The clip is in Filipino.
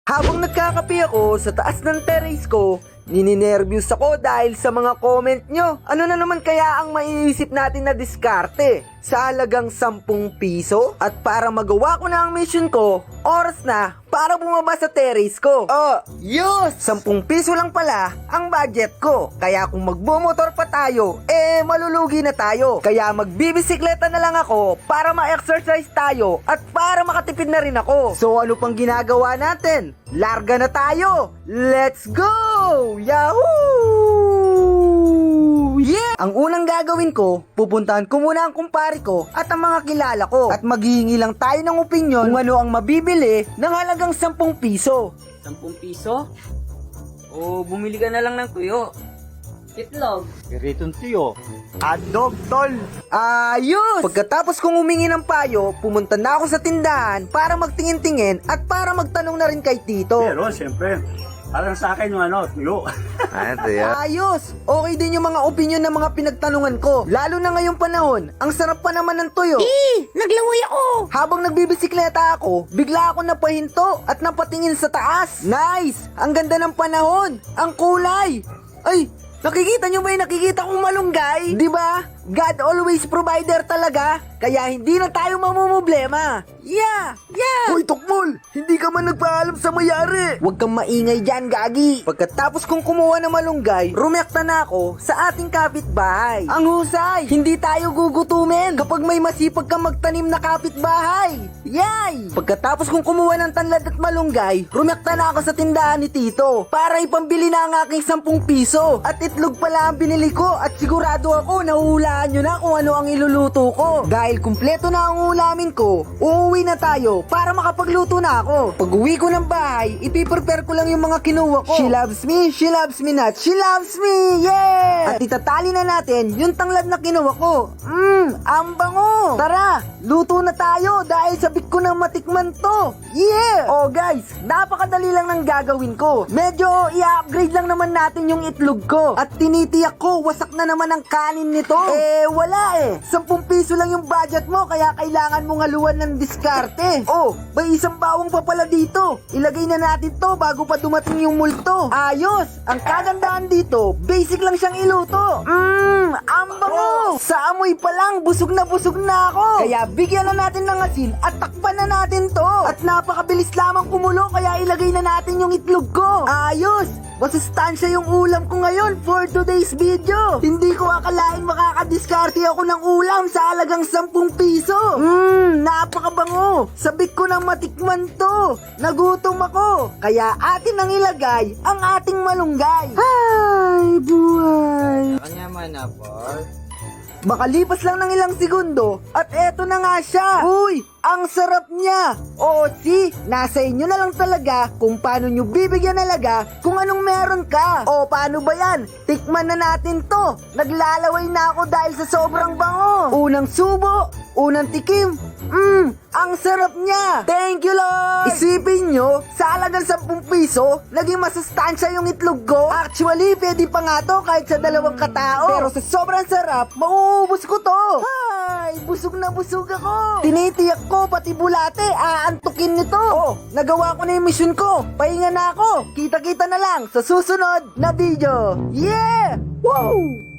Habang nagkakape ako sa taas ng terrace ko, nininervyos ako dahil sa mga comment nyo. Ano na naman kaya ang maiisip natin na diskarte? Sa halagang 10 piso? At para magawa ko na ang mission ko, oras na para bumaba sa terrace ko. Yes! 10 piso lang pala ang budget ko. Kaya kung magbumotor pa tayo, malulugi na tayo. Kaya magbibisikleta na lang ako para ma-exercise tayo at para makatipid na rin ako. So ano pang ginagawa natin? Larga na tayo! Let's go! Yahoo! Yeah! Ang unang gagawin ko, pupuntahan ko muna ang kumpare ko at ang mga kilala ko. At maghihingi lang tayo ng opinyon kung ano ang mabibili ng halagang 10 piso. 10 piso? O bumili ka na lang ng tuyo. Itlog. Piritong tiyo. Hotdog, tol. Ayos! Pagkatapos kong humingi ng payo, pumunta na ako sa tindahan para magtingin-tingin at para magtanong na rin kay Tito. Pero, siyempre, parang sa akin yung tuyo. Ayos! Okay din yung mga opinion ng mga pinagtanungan ko. Lalo na ngayong panahon, ang sarap pa naman ng tuyo. Naglaway ako! Habang nagbibisikleta ako, bigla ako napahinto at napatingin sa taas. Nice! Ang ganda ng panahon! Ang kulay! Ay! Nakikita nyo ba yung nakikita kong malunggay? Diba? God always provider talaga. Kaya hindi na tayo mamumblema. Yeah! Hoy, Tokmol! Hindi ka man nagpaalam sa mayari. Huwag kang maingay dyan, Gagi. Pagkatapos kong kumuha ng malunggay, rumekta na ako sa ating kapitbahay. Ang husay! Hindi tayo gugutumin kapag may masipag kang magtanim na kapitbahay. Yay! Pagkatapos kong kumuha ng tanlad at malunggay, rumekta na ako sa tindahan ni Tito para ipambili na ang aking 10 piso. At itlog pala ang binili ko at sigurado ako nahuhulaan nyo na kung ano ang iluluto ko. Dahil kumpleto na ang ulamin ko, uuwi na tayo para makapagluto na ako. Pag uwi ko ng bahay, ipiprepare ko lang yung mga kinuha ko. She loves me not, she loves me, yeah! At itatali na natin yung tanglad na kinuha ko. Ang bango! Tara, luto na tayo dahil sabik ko na matikman to. Yeah! Oh guys, napakadali lang ng gagawin ko. Medyo i-upgrade lang naman natin yung itlog ko. At tinitiyak ko, wasak na naman ang kanin nito. Wala 10 piso lang yung budget mo, kaya kailangan mong haluan ng diskarte. May isang bawang pa pala dito. Ilagay na natin to bago pa dumating yung multo. Ayos! Ang kagandahan dito, basic lang siyang iluto. Ang bango! Sa amoy pa lang, busog na ako. Kaya bigyan na natin ng asin at takpan na natin to. At napakabilis lamang kumulo, kaya ilagay na natin yung itlog ko. Ayos! Masustansya yung ulam ko ngayon for today's video. Hindi ko akalain makakadiskarte ako ng ulam sa halagang 10 piso. Napakabango. Sabik ko nang matikman to. Nagutom ako. Kaya atin ang ilagay ang ating malunggay. Ay, buhay. Kanya man na, Paul. Makalipas lang ng ilang segundo at eto na nga siya. Uy, ang sarap niya. Nasa inyo na lang talaga kung paano nyo bibigyan alaga kung anong meron ka. Paano ba yan? Tikman na natin to. Naglalaway na ako dahil sa sobrang bango. Unang subo, unang tikim. Ang sarap niya. Thank you, Lord. Isipin nyo, sa halagang 10 piso, naging masustansya yung itlog ko. Actually, pwede pa nga to kahit sa 2 katao. Pero sa sobrang sarap, mauubos ko to. Ay, busog na busog ako. Tinitiyak ko, pati bulate, aantukin nito. Nagawa ko na yung mission ko. Pahinga na ako. Kita-kita na lang sa susunod na video. Yeah! Woo!